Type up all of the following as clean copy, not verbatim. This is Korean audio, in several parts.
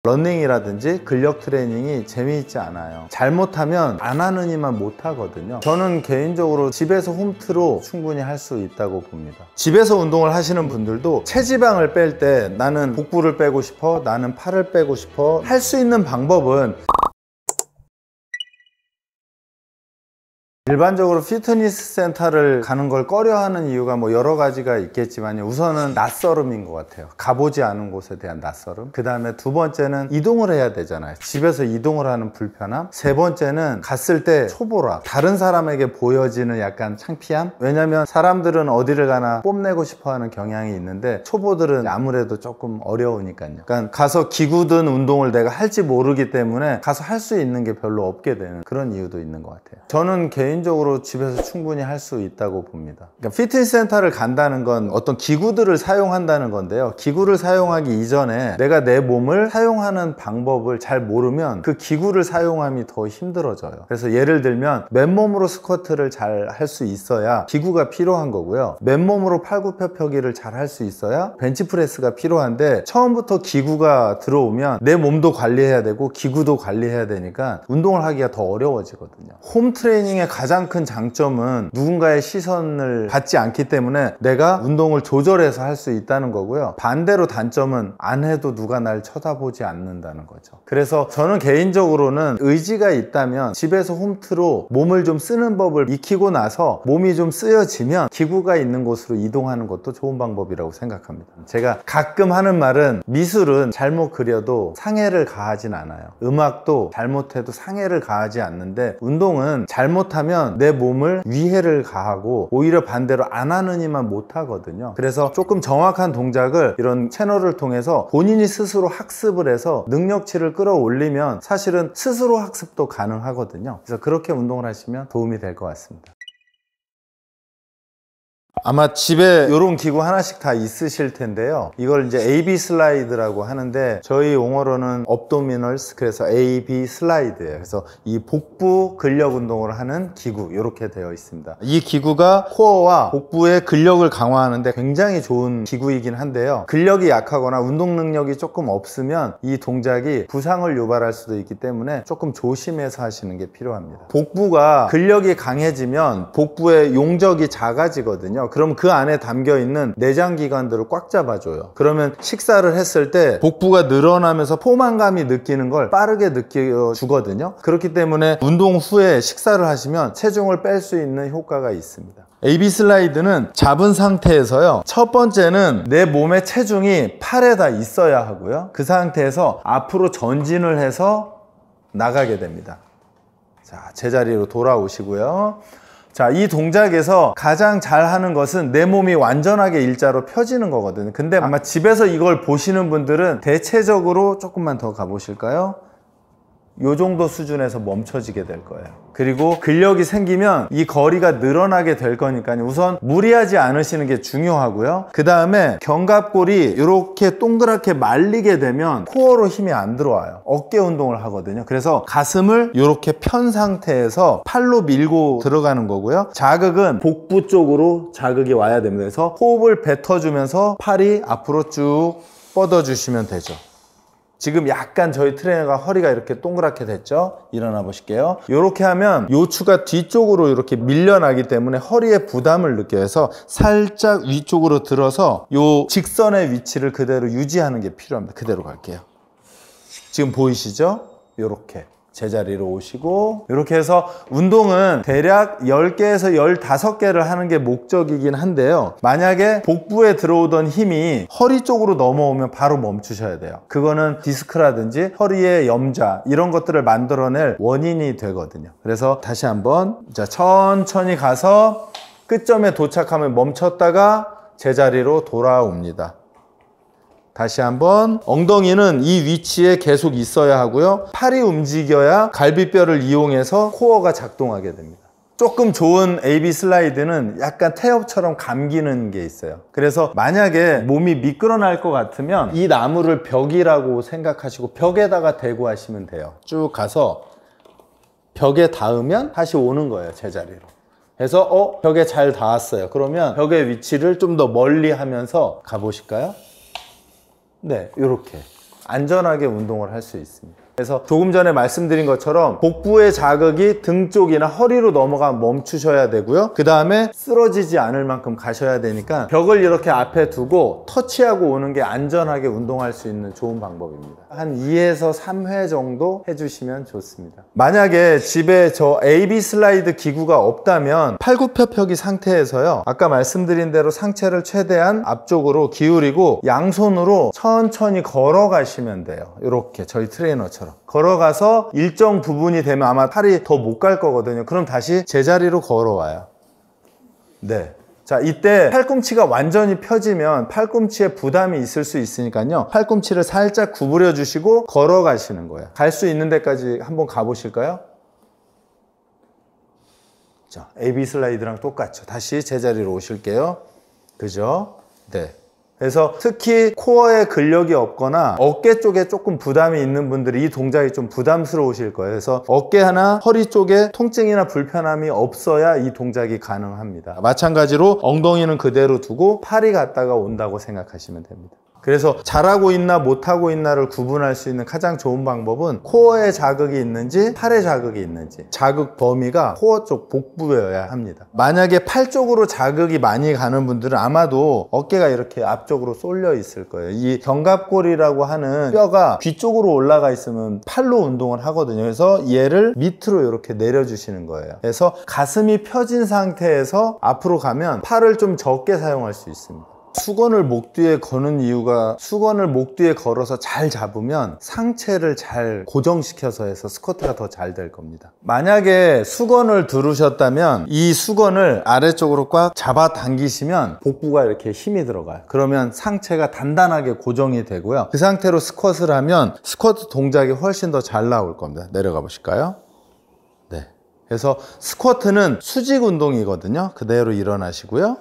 러닝이라든지 근력 트레이닝이 재미있지 않아요. 잘못하면 안 하느니만 못하거든요. 저는 개인적으로 집에서 홈트로 충분히 할 수 있다고 봅니다. 집에서 운동을 하시는 분들도 체지방을 뺄 때 나는 복부를 빼고 싶어, 나는 팔을 빼고 싶어, 할 수 있는 방법은 일반적으로 피트니스 센터를 가는 걸 꺼려하는 이유가 뭐 여러 가지가 있겠지만 우선은 낯설음인 것 같아요. 가보지 않은 곳에 대한 낯설음. 그 다음에 두 번째는 이동을 해야 되잖아요. 집에서 이동을 하는 불편함. 세 번째는 갔을 때 초보라, 다른 사람에게 보여지는 약간 창피함. 왜냐면 사람들은 어디를 가나 뽐내고 싶어하는 경향이 있는데 초보들은 아무래도 조금 어려우니까요. 그러니까 가서 기구든 운동을 내가 할지 모르기 때문에 가서 할 수 있는 게 별로 없게 되는 그런 이유도 있는 것 같아요. 저는 개인적으로 집에서 충분히 할 수 있다고 봅니다. 그러니까 피트니스 센터를 간다는 건 어떤 기구들을 사용한다는 건데요. 기구를 사용하기 이전에 내가 내 몸을 사용하는 방법을 잘 모르면 그 기구를 사용함이 더 힘들어져요. 그래서 예를 들면 맨몸으로 스쿼트를 잘 할 수 있어야 기구가 필요한 거고요. 맨몸으로 팔굽혀펴기를 잘 할 수 있어야 벤치프레스가 필요한데 처음부터 기구가 들어오면 내 몸도 관리해야 되고 기구도 관리해야 되니까 운동을 하기가 더 어려워지거든요. 홈 트레이닝의 가장 큰 장점은 누군가의 시선을 받지 않기 때문에 내가 운동을 조절해서 할 수 있다는 거고요. 반대로 단점은 안 해도 누가 날 쳐다보지 않는다는 거죠. 그래서 저는 개인적으로는 의지가 있다면 집에서 홈트로 몸을 좀 쓰는 법을 익히고 나서 몸이 좀 쓰여지면 기구가 있는 곳으로 이동하는 것도 좋은 방법이라고 생각합니다. 제가 가끔 하는 말은 미술은 잘못 그려도 상해를 가하진 않아요. 음악도 잘못해도 상해를 가하지 않는데 운동은 잘못하면 내 몸을 위해를 가하고 오히려 반대로 안 하느니만 못하거든요. 그래서 조금 정확한 동작을 이런 채널을 통해서 본인이 스스로 학습을 해서 능력치를 끌어올리면 사실은 스스로 학습도 가능하거든요. 그래서 그렇게 운동을 하시면 도움이 될 것 같습니다. 아마 집에 이런 기구 하나씩 다 있으실 텐데요. 이걸 이제 AB 슬라이드라고 하는데 저희 용어로는 업도미널스, 그래서 AB 슬라이드예요. 그래서 이 복부 근력 운동을 하는 기구, 이렇게 되어 있습니다. 이 기구가 코어와 복부의 근력을 강화하는데 굉장히 좋은 기구이긴 한데요. 근력이 약하거나 운동 능력이 조금 없으면 이 동작이 부상을 유발할 수도 있기 때문에 조금 조심해서 하시는 게 필요합니다. 복부가 근력이 강해지면 복부의 용적이 작아지거든요. 그럼 그 안에 담겨있는 내장기관들을 꽉 잡아줘요. 그러면 식사를 했을 때 복부가 늘어나면서 포만감이 느끼는 걸 빠르게 느껴주거든요. 그렇기 때문에 운동 후에 식사를 하시면 체중을 뺄 수 있는 효과가 있습니다. AB 슬라이드는 잡은 상태에서요, 첫 번째는 내 몸의 체중이 팔에 다 있어야 하고요, 그 상태에서 앞으로 전진을 해서 나가게 됩니다. 자, 제자리로 돌아오시고요. 자, 이 동작에서 가장 잘 하는 것은 내 몸이 완전하게 일자로 펴지는 거거든요. 근데 아마 집에서 이걸 보시는 분들은 대체적으로 조금만 더 가보실까요? 요 정도 수준에서 멈춰지게 될 거예요. 그리고 근력이 생기면 이 거리가 늘어나게 될 거니까요. 우선 무리하지 않으시는 게 중요하고요. 그 다음에 견갑골이 이렇게 동그랗게 말리게 되면 코어로 힘이 안 들어와요. 어깨 운동을 하거든요. 그래서 가슴을 이렇게 편 상태에서 팔로 밀고 들어가는 거고요. 자극은 복부 쪽으로 자극이 와야 됩니다. 그래서 호흡을 뱉어주면서 팔이 앞으로 쭉 뻗어주시면 되죠. 지금 약간 저희 트레이너가 허리가 이렇게 동그랗게 됐죠? 일어나 보실게요. 이렇게 하면 요추가 뒤쪽으로 이렇게 밀려나기 때문에 허리에 부담을 느껴요. 그래서 살짝 위쪽으로 들어서 요 직선의 위치를 그대로 유지하는 게 필요합니다. 그대로 갈게요. 지금 보이시죠? 요렇게 제자리로 오시고, 이렇게 해서 운동은 대략 10개에서 15개를 하는 게 목적이긴 한데요, 만약에 복부에 들어오던 힘이 허리 쪽으로 넘어오면 바로 멈추셔야 돼요. 그거는 디스크라든지 허리의 염좌 이런 것들을 만들어낼 원인이 되거든요. 그래서 다시 한번, 자, 천천히 가서 끝점에 도착하면 멈췄다가 제자리로 돌아옵니다. 다시 한번, 엉덩이는 이 위치에 계속 있어야 하고요, 팔이 움직여야 갈비뼈를 이용해서 코어가 작동하게 됩니다. 조금 좋은 AB 슬라이드는 약간 태엽처럼 감기는 게 있어요. 그래서 만약에 몸이 미끄러날 것 같으면 이 나무를 벽이라고 생각하시고 벽에다가 대고 하시면 돼요. 쭉 가서 벽에 닿으면 다시 오는 거예요, 제자리로. 그래서 벽에 잘 닿았어요. 그러면 벽의 위치를 좀 더 멀리 하면서 가보실까요? 네, 이렇게 안전하게 운동을 할 수 있습니다. 그래서 조금 전에 말씀드린 것처럼 복부의 자극이 등 쪽이나 허리로 넘어가면 멈추셔야 되고요. 그 다음에 쓰러지지 않을 만큼 가셔야 되니까 벽을 이렇게 앞에 두고 터치하고 오는 게 안전하게 운동할 수 있는 좋은 방법입니다. 한 2에서 3회 정도 해주시면 좋습니다. 만약에 집에 저 AB 슬라이드 기구가 없다면 팔굽혀펴기 상태에서요, 아까 말씀드린 대로 상체를 최대한 앞쪽으로 기울이고 양손으로 천천히 걸어가시면 돼요. 이렇게 저희 트레이너처럼 걸어가서 일정 부분이 되면 아마 팔이 더 못 갈 거거든요. 그럼 다시 제자리로 걸어와요. 네. 자, 이때 팔꿈치가 완전히 펴지면 팔꿈치에 부담이 있을 수 있으니까요, 팔꿈치를 살짝 구부려 주시고 걸어가시는 거예요. 갈 수 있는 데까지 한번 가보실까요? 자, AB 슬라이드랑 똑같죠. 다시 제자리로 오실게요. 그죠? 네. 그래서 특히 코어에 근력이 없거나 어깨 쪽에 조금 부담이 있는 분들이 이 동작이 좀 부담스러우실 거예요. 그래서 어깨 하나, 허리 쪽에 통증이나 불편함이 없어야 이 동작이 가능합니다. 마찬가지로 엉덩이는 그대로 두고 팔이 갔다가 온다고 생각하시면 됩니다. 그래서 잘하고 있나 못하고 있나를 구분할 수 있는 가장 좋은 방법은 코어에 자극이 있는지 팔에 자극이 있는지, 자극 범위가 코어 쪽 복부여야 합니다. 만약에 팔 쪽으로 자극이 많이 가는 분들은 아마도 어깨가 이렇게 앞쪽으로 쏠려 있을 거예요. 이 견갑골이라고 하는 뼈가 뒤쪽으로 올라가 있으면 팔로 운동을 하거든요. 그래서 얘를 밑으로 이렇게 내려주시는 거예요. 그래서 가슴이 펴진 상태에서 앞으로 가면 팔을 좀 적게 사용할 수 있습니다. 수건을 목 뒤에 거는 이유가, 수건을 목 뒤에 걸어서 잘 잡으면 상체를 잘 고정시켜서 해서 스쿼트가 더 잘 될 겁니다. 만약에 수건을 두르셨다면 이 수건을 아래쪽으로 꽉 잡아 당기시면 복부가 이렇게 힘이 들어가요. 그러면 상체가 단단하게 고정이 되고요. 그 상태로 스쿼트를 하면 스쿼트 동작이 훨씬 더 잘 나올 겁니다. 내려가 보실까요? 네. 그래서 스쿼트는 수직 운동이거든요. 그대로 일어나시고요.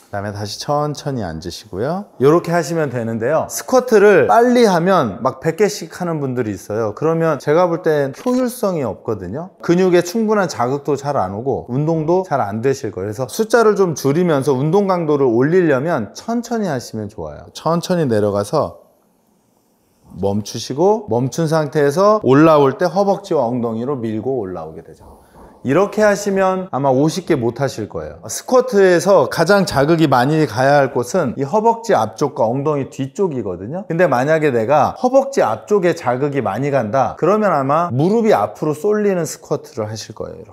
그 다음에 다시 천천히 앉으시고요. 이렇게 하시면 되는데요, 스쿼트를 빨리 하면 막 100개씩 하는 분들이 있어요. 그러면 제가 볼 땐 효율성이 없거든요. 근육에 충분한 자극도 잘 안 오고 운동도 잘 안 되실 거예요. 그래서 숫자를 좀 줄이면서 운동 강도를 올리려면 천천히 하시면 좋아요. 천천히 내려가서 멈추시고, 멈춘 상태에서 올라올 때 허벅지와 엉덩이로 밀고 올라오게 되죠. 이렇게 하시면 아마 50개 못 하실 거예요. 스쿼트에서 가장 자극이 많이 가야 할 곳은 이 허벅지 앞쪽과 엉덩이 뒤쪽이거든요. 근데 만약에 내가 허벅지 앞쪽에 자극이 많이 간다, 그러면 아마 무릎이 앞으로 쏠리는 스쿼트를 하실 거예요.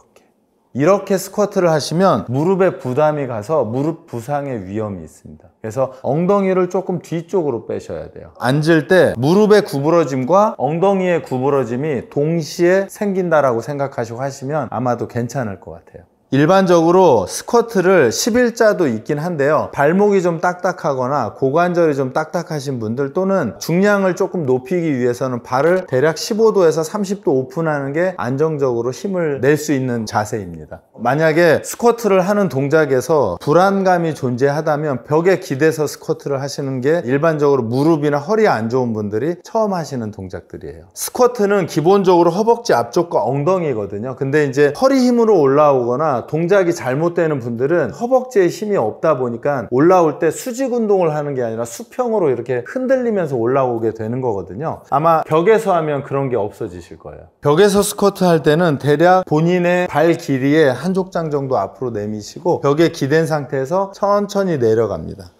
이렇게 스쿼트를 하시면 무릎에 부담이 가서 무릎 부상의 위험이 있습니다. 그래서 엉덩이를 조금 뒤쪽으로 빼셔야 돼요. 앉을 때 무릎의 구부러짐과 엉덩이의 구부러짐이 동시에 생긴다라고 생각하시고 하시면 아마도 괜찮을 것 같아요. 일반적으로 스쿼트를 11자도 있긴 한데요, 발목이 좀 딱딱하거나 고관절이 좀 딱딱하신 분들, 또는 중량을 조금 높이기 위해서는 발을 대략 15도에서 30도 오픈하는 게 안정적으로 힘을 낼 수 있는 자세입니다. 만약에 스쿼트를 하는 동작에서 불안감이 존재하다면 벽에 기대서 스쿼트를 하시는 게 일반적으로 무릎이나 허리 안 좋은 분들이 처음 하시는 동작들이에요. 스쿼트는 기본적으로 허벅지 앞쪽과 엉덩이거든요. 근데 이제 허리 힘으로 올라오거나 동작이 잘못되는 분들은 허벅지에 힘이 없다 보니까 올라올 때 수직 운동을 하는 게 아니라 수평으로 이렇게 흔들리면서 올라오게 되는 거거든요. 아마 벽에서 하면 그런 게 없어지실 거예요. 벽에서 스쿼트 할 때는 대략 본인의 발 길이의 한 족장 정도 앞으로 내미시고 벽에 기댄 상태에서 천천히 내려갑니다.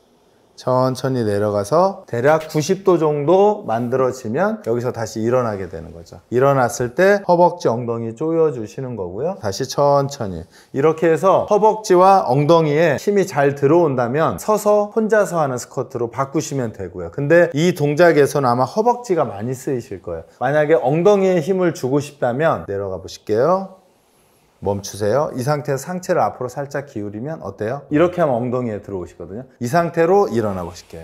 천천히 내려가서 대략 90도 정도 만들어지면 여기서 다시 일어나게 되는 거죠. 일어났을 때 허벅지, 엉덩이 조여주시는 거고요. 다시 천천히 이렇게 해서 허벅지와 엉덩이에 힘이 잘 들어온다면 서서 혼자서 하는 스쿼트로 바꾸시면 되고요. 근데 이 동작에서는 아마 허벅지가 많이 쓰이실 거예요. 만약에 엉덩이에 힘을 주고 싶다면 내려가 보실게요. 멈추세요. 이 상태에서 상체를 앞으로 살짝 기울이면 어때요? 이렇게 하면 엉덩이에 들어오시거든요. 이 상태로 일어나 보실게요.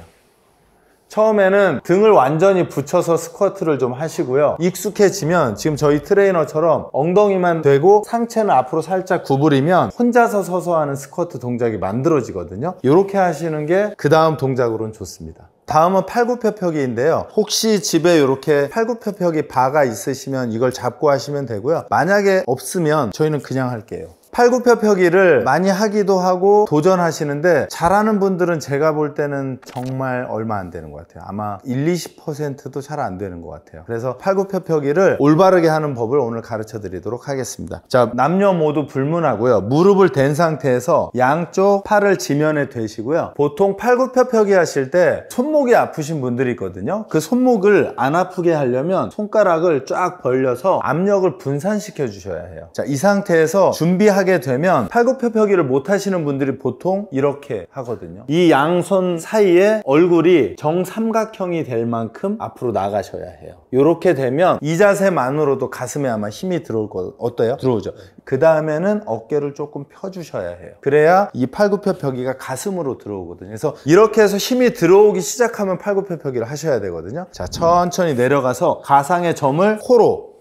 처음에는 등을 완전히 붙여서 스쿼트를 좀 하시고요. 익숙해지면 지금 저희 트레이너처럼 엉덩이만 되고 상체는 앞으로 살짝 구부리면 혼자서 서서 하는 스쿼트 동작이 만들어지거든요. 이렇게 하시는 게 그 다음 동작으로는 좋습니다. 다음은 팔굽혀펴기인데요. 혹시 집에 이렇게 팔굽혀펴기 바가 있으시면 이걸 잡고 하시면 되고요. 만약에 없으면 저희는 그냥 할게요. 팔굽혀펴기를 많이 하기도 하고 도전하시는데 잘하는 분들은 제가 볼 때는 정말 얼마 안 되는 것 같아요. 아마 1~20%도 잘 안 되는 것 같아요. 그래서 팔굽혀펴기를 올바르게 하는 법을 오늘 가르쳐 드리도록 하겠습니다. 자, 남녀 모두 불문하고요. 무릎을 댄 상태에서 양쪽 팔을 지면에 대시고요. 보통 팔굽혀펴기 하실 때 손목이 아프신 분들이 있거든요. 그 손목을 안 아프게 하려면 손가락을 쫙 벌려서 압력을 분산시켜 주셔야 해요. 자, 이 상태에서 준비하게 되면 팔굽혀펴기를 못 하시는 분들이 보통 이렇게 하거든요. 이 양손 사이에 얼굴이 정삼각형이 될 만큼 앞으로 나가셔야 해요. 이렇게 되면 이 자세만으로도 가슴에 아마 힘이 들어올 거 어때요? 들어오죠. 그 다음에는 어깨를 조금 펴주셔야 해요. 그래야 이 팔굽혀펴기가 가슴으로 들어오거든요. 그래서 이렇게 해서 힘이 들어오기 시작하면 팔굽혀펴기를 하셔야 되거든요. 자, 천천히 내려가서 가상의 점을 코로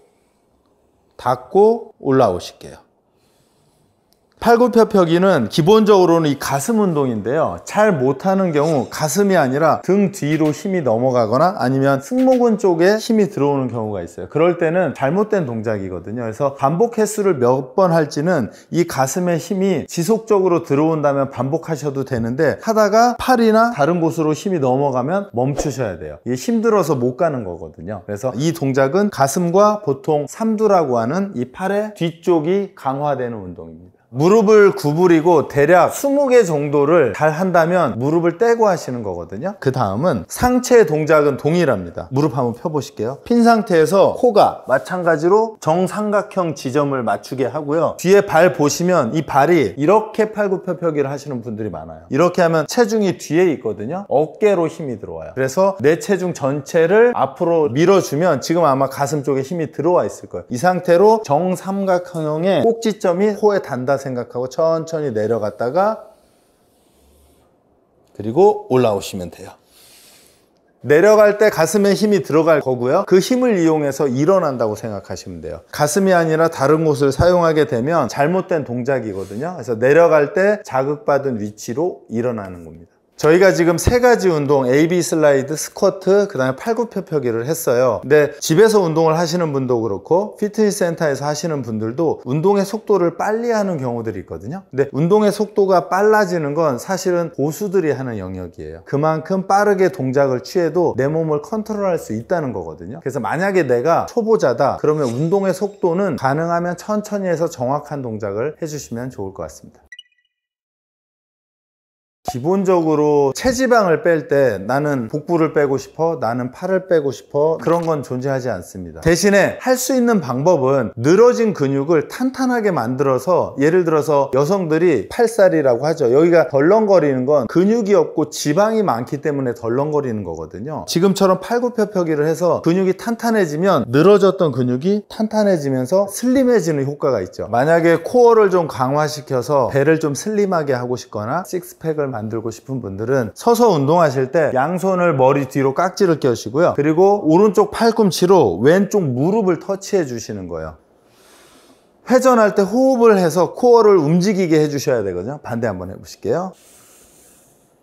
닫고 올라오실게요. 팔굽혀펴기는 기본적으로는 이 가슴 운동인데요. 잘 못하는 경우 가슴이 아니라 등 뒤로 힘이 넘어가거나 아니면 승모근 쪽에 힘이 들어오는 경우가 있어요. 그럴 때는 잘못된 동작이거든요. 그래서 반복 횟수를 몇 번 할지는 이 가슴에 힘이 지속적으로 들어온다면 반복하셔도 되는데 하다가 팔이나 다른 곳으로 힘이 넘어가면 멈추셔야 돼요. 이게 힘들어서 못 가는 거거든요. 그래서 이 동작은 가슴과 보통 삼두라고 하는 이 팔의 뒤쪽이 강화되는 운동입니다. 무릎을 구부리고 대략 20개 정도를 잘 한다면 무릎을 떼고 하시는 거거든요. 그 다음은 상체 동작은 동일합니다. 무릎 한번 펴보실게요. 핀 상태에서 코가 마찬가지로 정삼각형 지점을 맞추게 하고요. 뒤에 발 보시면 이 발이 이렇게 팔굽혀펴기를 하시는 분들이 많아요. 이렇게 하면 체중이 뒤에 있거든요. 어깨로 힘이 들어와요. 그래서 내 체중 전체를 앞으로 밀어주면 지금 아마 가슴 쪽에 힘이 들어와 있을 거예요. 이 상태로 정삼각형의 꼭지점이 코에 단다 생각하고 천천히 내려갔다가 그리고 올라오시면 돼요. 내려갈 때 가슴에 힘이 들어갈 거고요. 그 힘을 이용해서 일어난다고 생각하시면 돼요. 가슴이 아니라 다른 곳을 사용하게 되면 잘못된 동작이거든요. 그래서 내려갈 때 자극받은 위치로 일어나는 겁니다. 저희가 지금 3가지 운동, AB 슬라이드, 스쿼트, 그 다음에 팔굽혀펴기를 했어요. 근데 집에서 운동을 하시는 분도 그렇고 피트니스 센터에서 하시는 분들도 운동의 속도를 빨리 하는 경우들이 있거든요. 근데 운동의 속도가 빨라지는 건 사실은 고수들이 하는 영역이에요. 그만큼 빠르게 동작을 취해도 내 몸을 컨트롤할 수 있다는 거거든요. 그래서 만약에 내가 초보자다 그러면 운동의 속도는 가능하면 천천히 해서 정확한 동작을 해주시면 좋을 것 같습니다. 기본적으로 체지방을 뺄 때 나는 복부를 빼고 싶어, 나는 팔을 빼고 싶어, 그런 건 존재하지 않습니다. 대신에 할 수 있는 방법은 늘어진 근육을 탄탄하게 만들어서, 예를 들어서 여성들이 팔살이라고 하죠. 여기가 덜렁거리는 건 근육이 없고 지방이 많기 때문에 덜렁거리는 거거든요. 지금처럼 팔굽혀펴기를 해서 근육이 탄탄해지면 늘어졌던 근육이 탄탄해지면서 슬림해지는 효과가 있죠. 만약에 코어를 좀 강화시켜서 배를 좀 슬림하게 하고 싶거나 식스팩을 만들고 싶은 분들은 서서 운동하실 때 양손을 머리 뒤로 깍지를 껴시고요. 그리고 오른쪽 팔꿈치로 왼쪽 무릎을 터치해 주시는 거예요. 회전할 때 호흡을 해서 코어를 움직이게 해주셔야 되거든요. 반대 한번 해보실게요.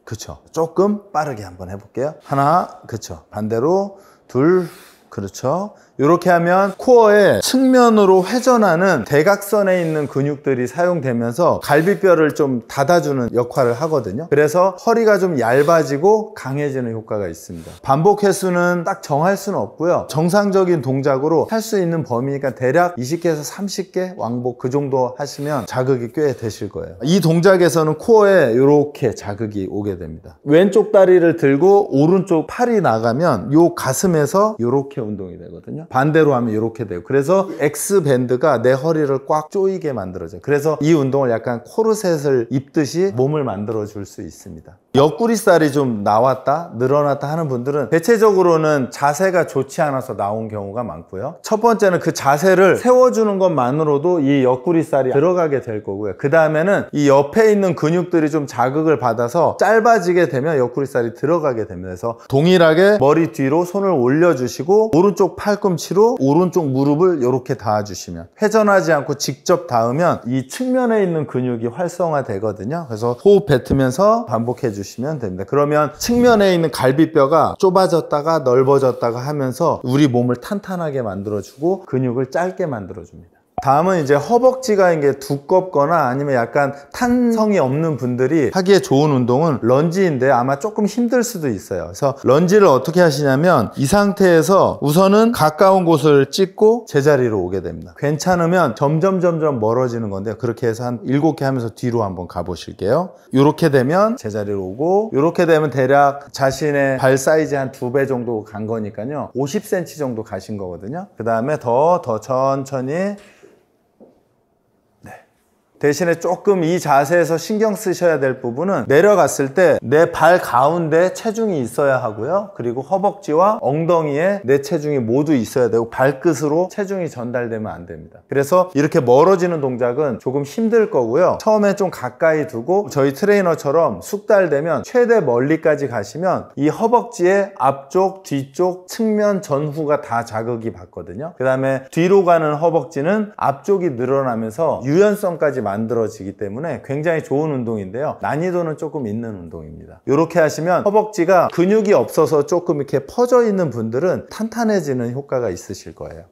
그렇죠. 조금 빠르게 한번 해볼게요. 하나, 그렇죠. 반대로 둘, 그렇죠. 이렇게 하면 코어의 측면으로 회전하는 대각선에 있는 근육들이 사용되면서 갈비뼈를 좀 닫아주는 역할을 하거든요. 그래서 허리가 좀 얇아지고 강해지는 효과가 있습니다. 반복 횟수는 딱 정할 수는 없고요. 정상적인 동작으로 할 수 있는 범위니까 대략 20개에서 30개 왕복 그 정도 하시면 자극이 꽤 되실 거예요. 이 동작에서는 코어에 이렇게 자극이 오게 됩니다. 왼쪽 다리를 들고 오른쪽 팔이 나가면 이 가슴에서 이렇게 운동이 되거든요. 반대로 하면 이렇게 돼요. 그래서 X밴드가 내 허리를 꽉 조이게 만들어져요. 그래서 이 운동을 약간 코르셋을 입듯이 몸을 만들어 줄 수 있습니다. 옆구리살이 좀 나왔다 늘어났다 하는 분들은 대체적으로는 자세가 좋지 않아서 나온 경우가 많고요. 첫 번째는 그 자세를 세워주는 것만으로도 이 옆구리살이 들어가게 될 거고요. 그 다음에는 이 옆에 있는 근육들이 좀 자극을 받아서 짧아지게 되면 옆구리살이 들어가게 됩니다. 그래서 동일하게 머리 뒤로 손을 올려주시고 오른쪽 팔꿈치로 오른쪽 무릎을 이렇게 닿아주시면, 회전하지 않고 직접 닿으면 이 측면에 있는 근육이 활성화되거든요. 그래서 호흡 뱉으면서 반복해 주시면 됩니다. 그러면 측면에 있는 갈비뼈가 좁아졌다가 넓어졌다가 하면서 우리 몸을 탄탄하게 만들어주고 근육을 짧게 만들어줍니다. 다음은 이제 허벅지가 이게 두껍거나 아니면 약간 탄성이 없는 분들이 하기에 좋은 운동은 런지인데 아마 조금 힘들 수도 있어요. 그래서 런지를 어떻게 하시냐면 이 상태에서 우선은 가까운 곳을 찍고 제자리로 오게 됩니다. 괜찮으면 점점 멀어지는 건데요. 그렇게 해서 한 7개 하면서 뒤로 한번 가보실게요. 이렇게 되면 제자리로 오고, 이렇게 되면 대략 자신의 발 사이즈 한 2배 정도 간 거니까요. 50cm 정도 가신 거거든요. 그 다음에 더 천천히. 대신에 조금 이 자세에서 신경 쓰셔야 될 부분은 내려갔을 때 내 발 가운데 체중이 있어야 하고요. 그리고 허벅지와 엉덩이에 내 체중이 모두 있어야 되고 발끝으로 체중이 전달되면 안 됩니다. 그래서 이렇게 멀어지는 동작은 조금 힘들 거고요. 처음에 좀 가까이 두고 저희 트레이너처럼 숙달되면 최대 멀리까지 가시면 이 허벅지의 앞쪽, 뒤쪽, 측면, 전후가 다 자극이 받거든요. 그 다음에 뒤로 가는 허벅지는 앞쪽이 늘어나면서 유연성까지 만들어지기 때문에 굉장히 좋은 운동인데요. 난이도는 조금 있는 운동입니다. 이렇게 하시면 허벅지가 근육이 없어서 조금 이렇게 퍼져 있는 분들은 탄탄해지는 효과가 있으실 거예요.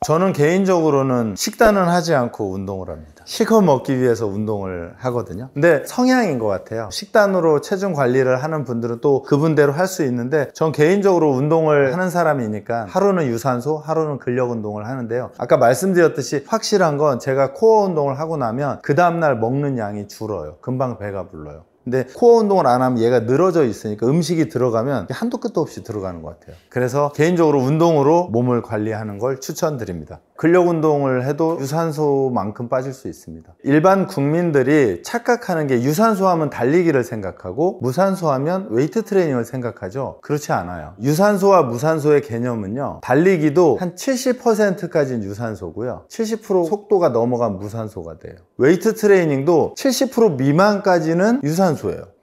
저는 개인적으로는 식단은 하지 않고 운동을 합니다. 실컷 먹기 위해서 운동을 하거든요. 근데 성향인 것 같아요. 식단으로 체중 관리를 하는 분들은 또 그분대로 할 수 있는데 전 개인적으로 운동을 하는 사람이니까 하루는 유산소, 하루는 근력 운동을 하는데요. 아까 말씀드렸듯이 확실한 건 제가 코어 운동을 하고 나면 그 다음날 먹는 양이 줄어요. 금방 배가 불러요. 근데 코어 운동을 안 하면 얘가 늘어져 있으니까 음식이 들어가면 한도 끝도 없이 들어가는 것 같아요. 그래서 개인적으로 운동으로 몸을 관리하는 걸 추천드립니다. 근력 운동을 해도 유산소만큼 빠질 수 있습니다. 일반 국민들이 착각하는 게 유산소 하면 달리기를 생각하고 무산소 하면 웨이트 트레이닝을 생각하죠. 그렇지 않아요. 유산소와 무산소의 개념은요, 달리기도 한 70%까지는 유산소고요, 70% 속도가 넘어간 무산소가 돼요. 웨이트 트레이닝도 70% 미만까지는 유산소예요.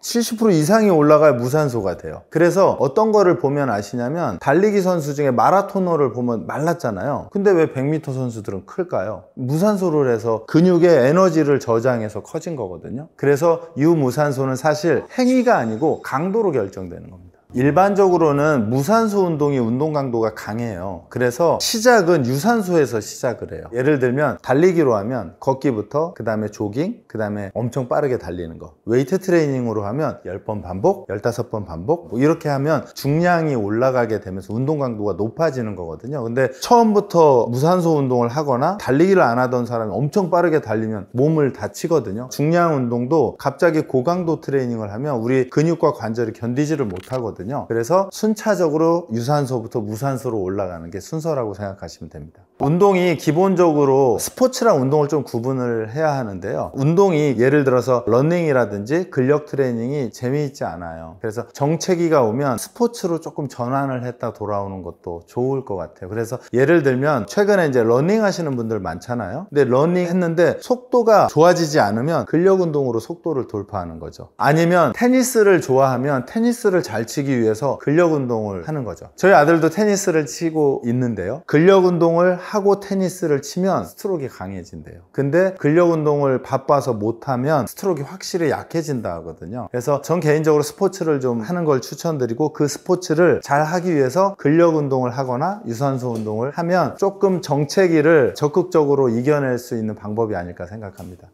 70% 이상이 올라가야 무산소가 돼요. 그래서 어떤 거를 보면 아시냐면 달리기 선수 중에 마라토너를 보면 말랐잖아요. 근데 왜 100m 선수들은 클까요? 무산소를 해서 근육의 에너지를 저장해서 커진 거거든요. 그래서 유무산소는 사실 행위가 아니고 강도로 결정되는 겁니다. 일반적으로는 무산소 운동이 운동 강도가 강해요. 그래서 시작은 유산소에서 시작을 해요. 예를 들면 달리기로 하면 걷기부터, 그 다음에 조깅, 그 다음에 엄청 빠르게 달리는 거. 웨이트 트레이닝으로 하면 10번 반복, 15번 반복, 뭐 이렇게 하면 중량이 올라가게 되면서 운동 강도가 높아지는 거거든요. 근데 처음부터 무산소 운동을 하거나 달리기를 안 하던 사람이 엄청 빠르게 달리면 몸을 다치거든요. 중량 운동도 갑자기 고강도 트레이닝을 하면 우리 근육과 관절이 견디지를 못하거든요. 그래서 순차적으로 유산소부터 무산소로 올라가는 게 순서라고 생각하시면 됩니다. 운동이 기본적으로 스포츠랑 운동을 좀 구분을 해야 하는데요. 운동이 예를 들어서 러닝이라든지 근력 트레이닝이 재미있지 않아요. 그래서 정체기가 오면 스포츠로 조금 전환을 했다 돌아오는 것도 좋을 것 같아요. 그래서 예를 들면 최근에 이제 러닝 하시는 분들 많잖아요. 근데 러닝 했는데 속도가 좋아지지 않으면 근력 운동으로 속도를 돌파하는 거죠. 아니면 테니스를 좋아하면 테니스를 잘 치기 위해서 근력 운동을 하는 거죠. 저희 아들도 테니스를 치고 있는데요. 근력 운동을 하고 테니스를 치면 스트로크가 강해진대요. 근데 근력 운동을 바빠서 못하면 스트로크가 확실히 약해진다 하거든요. 그래서 전 개인적으로 스포츠를 좀 하는 걸 추천드리고, 그 스포츠를 잘 하기 위해서 근력 운동을 하거나 유산소 운동을 하면 조금 정체기를 적극적으로 이겨낼 수 있는 방법이 아닐까 생각합니다.